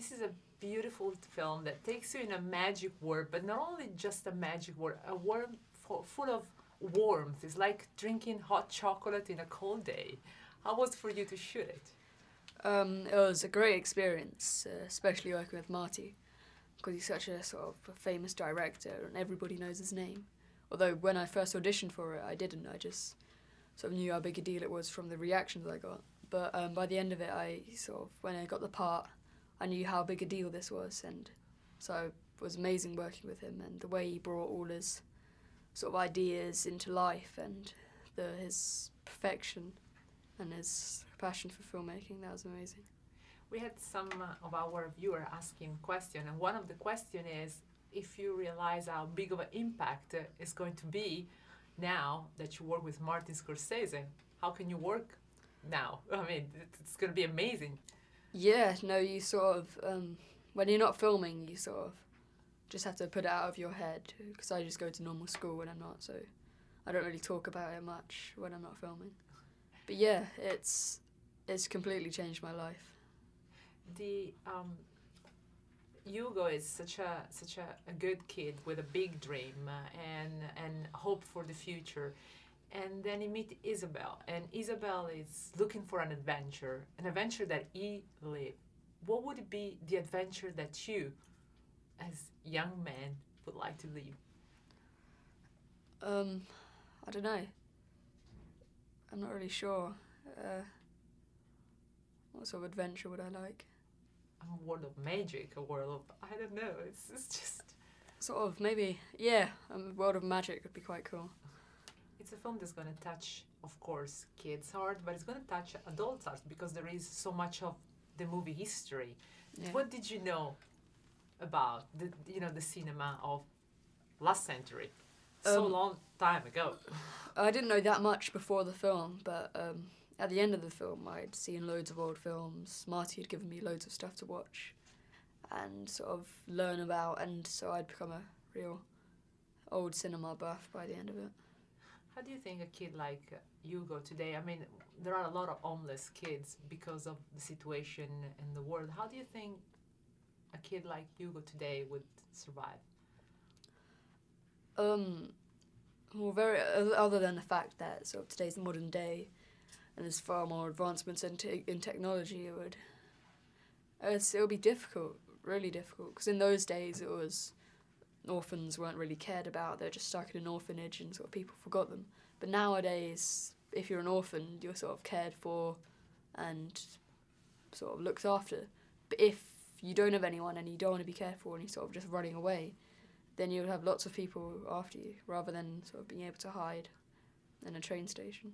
this is a beautiful film that takes you in a magic world, but not only just a magic world, a world full of warmth. It's like drinking hot chocolate in a cold day. How was it for you to shoot it? It was a great experience, especially working with Marty, because he's such a sort of a famous director and everybody knows his name. Although when I first auditioned for it, I didn't. I just sort of knew how big a deal it was from the reactions I got. But by the end of it, when I got the part, I knew how big a deal this was, and so it was amazing working with him and the way he brought all his sort of ideas into life and his perfection and his passion for filmmaking. That was amazing. We had some of our viewers asking questions, and one of the questions is if you realize how big of an impact it's going to be now that you work with Martin Scorsese. How can you work now? I mean, it's going to be amazing. Yeah, no, you sort of, when you're not filming, you sort of just have to put it out of your head, because I just go to normal school when I'm not, so I don't really talk about it much when I'm not filming. But yeah, it's completely changed my life. The Hugo is such a good kid with a big dream and hope for the future. And then he meets Isabel, and Isabel is looking for an adventure that he lived. What would be the adventure that you, as young man, would like to live? I don't know. I'm not really sure. What sort of adventure would I like? A world of magic, a world of, I don't know, it's just... Sort of, maybe, yeah, a world of magic would be quite cool. It's a film that's going to touch, of course, kids' heart, but it's going to touch adults' hearts because there is so much of the movie history. Yeah. What did you know about the cinema of last century? So long time ago. I didn't know that much before the film, but at the end of the film, I'd seen loads of old films. Marty had given me loads of stuff to watch and sort of learn about, and so I'd become a real old cinema buff by the end of it. How do you think a kid like Hugo today, I mean, there are a lot of homeless kids because of the situation in the world. How do you think a kid like Hugo today would survive? Well, other than the fact that sort of today's the modern day and there's far more advancements in technology, it would be difficult, really difficult, because in those days orphans weren't really cared about. They're just stuck in an orphanage and sort of people forgot them. But nowadays, if you're an orphan, you're sort of cared for and sort of looked after. But if you don't have anyone and you don't want to be cared for and you're sort of just running away, then you'll have lots of people after you rather than sort of being able to hide in a train station.